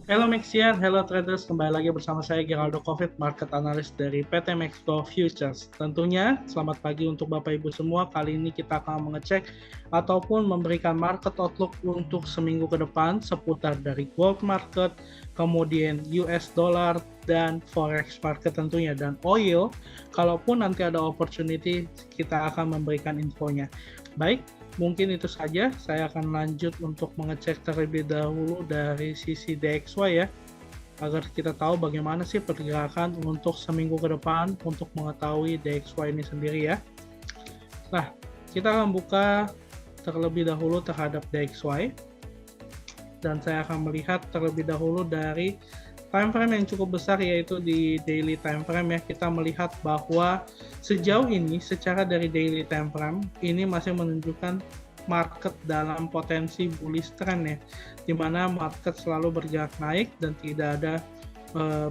Hello Maxian, hello traders, kembali lagi bersama saya Geraldo Covid, market analyst dari PT Maxco Futures. Tentunya selamat pagi untuk Bapak Ibu semua. Kali ini kita akan mengecek ataupun memberikan market outlook untuk seminggu ke depan seputar dari gold market, kemudian US dollar dan forex market tentunya, dan oil. Kalaupun nanti ada opportunity, kita akan memberikan infonya. Baik, mungkin itu saja. Saya akan lanjut untuk mengecek terlebih dahulu dari sisi DXY ya, agar kita tahu bagaimana sih pergerakan untuk seminggu ke depan untuk mengetahui DXY ini sendiri ya. Nah, kita akan buka terlebih dahulu terhadap DXY, dan saya akan melihat terlebih dahulu dari time frame yang cukup besar, yaitu di daily time frame ya. Kita melihat bahwa sejauh ini secara dari daily time frame ini masih menunjukkan market dalam potensi bullish trend ya, dimana market selalu bergerak naik dan tidak ada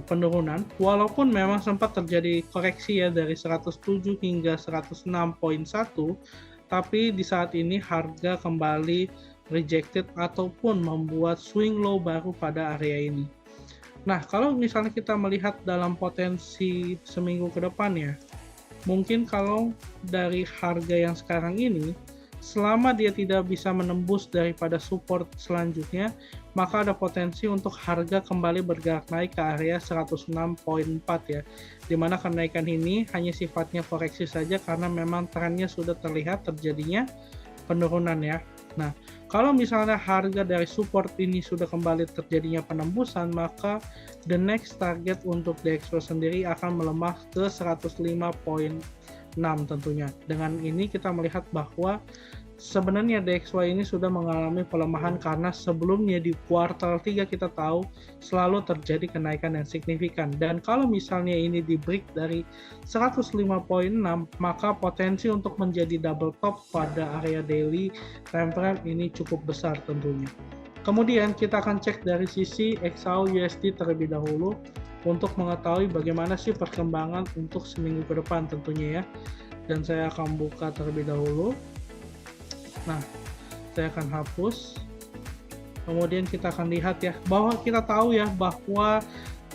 penurunan, walaupun memang sempat terjadi koreksi ya dari 107 hingga 106.1, tapi di saat ini harga kembali rejected ataupun membuat swing low baru pada area ini. Nah, kalau misalnya kita melihat dalam potensi seminggu ke depan ya, mungkin kalau dari harga yang sekarang ini, selama dia tidak bisa menembus daripada support selanjutnya, maka ada potensi untuk harga kembali bergerak naik ke area 106.4 ya, dimana kenaikan ini hanya sifatnya koreksi saja karena memang trennya sudah terlihat terjadinya penurunan ya. Nah, kalau misalnya harga dari support ini sudah kembali terjadinya penembusan, maka the next target untuk DXY sendiri akan melemah ke 105.6 tentunya. Dengan ini kita melihat bahwa sebenarnya DXY ini sudah mengalami pelemahan karena sebelumnya di kuartal 3 kita tahu selalu terjadi kenaikan yang signifikan, dan kalau misalnya ini di break dari 105.6, maka potensi untuk menjadi double top pada area daily time frame ini cukup besar tentunya. Kemudian kita akan cek dari sisi XAU USD terlebih dahulu untuk mengetahui bagaimana sih perkembangan untuk seminggu ke depan tentunya ya, dan saya akan buka terlebih dahulu. Nah, saya akan hapus. Kemudian kita akan lihat ya, bahwa kita tahu ya bahwa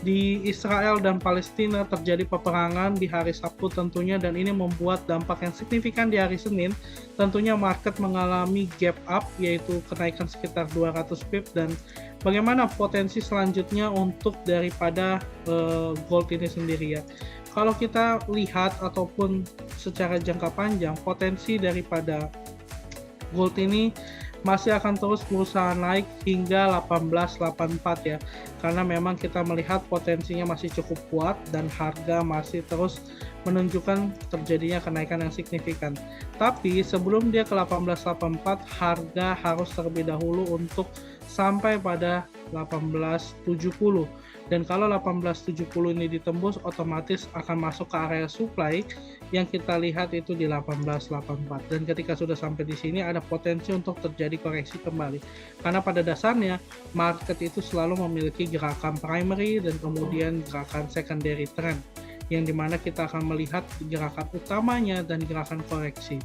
di Israel dan Palestina terjadi peperangan di hari Sabtu tentunya, dan ini membuat dampak yang signifikan di hari Senin. Tentunya market mengalami gap up, yaitu kenaikan sekitar 200 pip, dan bagaimana potensi selanjutnya untuk daripada gold ini sendiri ya. Kalau kita lihat ataupun secara jangka panjang, potensi daripada gold ini masih akan terus berusaha naik hingga 1884 ya, karena memang kita melihat potensinya masih cukup kuat dan harga masih terus menunjukkan terjadinya kenaikan yang signifikan. Tapi sebelum dia ke 1884, harga harus terlebih dahulu untuk sampai pada 1870, dan kalau 1870 ini ditembus, otomatis akan masuk ke area supply yang kita lihat itu di 1884, dan ketika sudah sampai di sini ada potensi untuk terjadi koreksi kembali, karena pada dasarnya market itu selalu memiliki gerakan primary dan kemudian gerakan secondary trend, yang dimana kita akan melihat gerakan utamanya dan gerakan koreksi.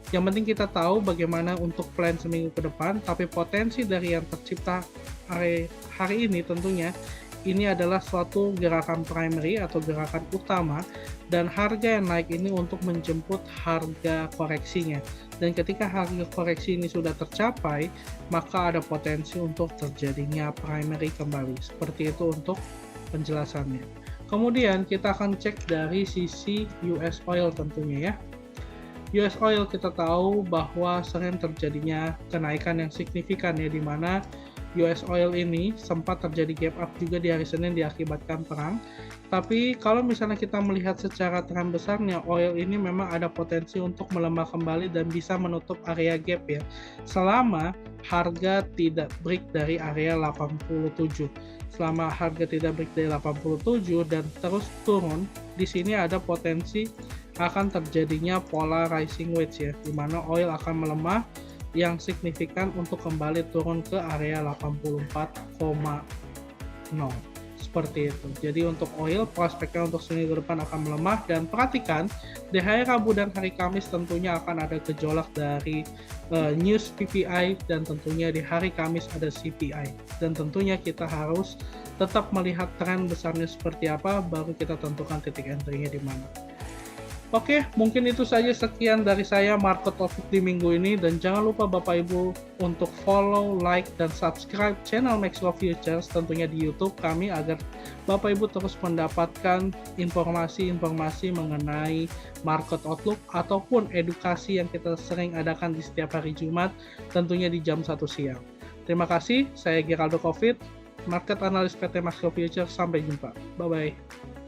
Yang penting kita tahu bagaimana untuk plan seminggu ke depan, tapi potensi dari yang tercipta hari ini tentunya ini adalah suatu gerakan primary atau gerakan utama, dan harga yang naik ini untuk menjemput harga koreksinya, dan ketika harga koreksi ini sudah tercapai, maka ada potensi untuk terjadinya primary kembali. Seperti itu untuk penjelasannya. Kemudian kita akan cek dari sisi US oil tentunya ya. US oil kita tahu bahwa sering terjadinya kenaikan yang signifikan ya, di mana US oil ini sempat terjadi gap up juga di hari Senin diakibatkan perang. Tapi kalau misalnya kita melihat secara tren besarnya, oil ini memang ada potensi untuk melemah kembali dan bisa menutup area gap ya, selama harga tidak break dari area 87. Selama harga tidak break dari 87 dan terus turun, di sini ada potensi akan terjadinya pola rising wedge ya, di mana oil akan melemah yang signifikan untuk kembali turun ke area 84,0. Seperti itu. Jadi untuk oil, prospeknya untuk seminggu ke depan akan melemah, dan perhatikan di hari Rabu dan hari Kamis tentunya akan ada gejolak dari news PPI, dan tentunya di hari Kamis ada CPI. Dan tentunya kita harus tetap melihat tren besarnya seperti apa, baru kita tentukan titik entry-nya di mana. Oke, mungkin itu saja sekian dari saya market topik di minggu ini, dan jangan lupa Bapak Ibu untuk follow, like, dan subscribe channel Maxwell Futures tentunya di YouTube kami agar Bapak Ibu terus mendapatkan informasi-informasi mengenai market outlook ataupun edukasi yang kita sering adakan di setiap hari Jumat tentunya di jam 1 siang. Terima kasih, saya Geraldo Covid, Market Analis PT Maxwell Futures. Sampai jumpa. Bye-bye.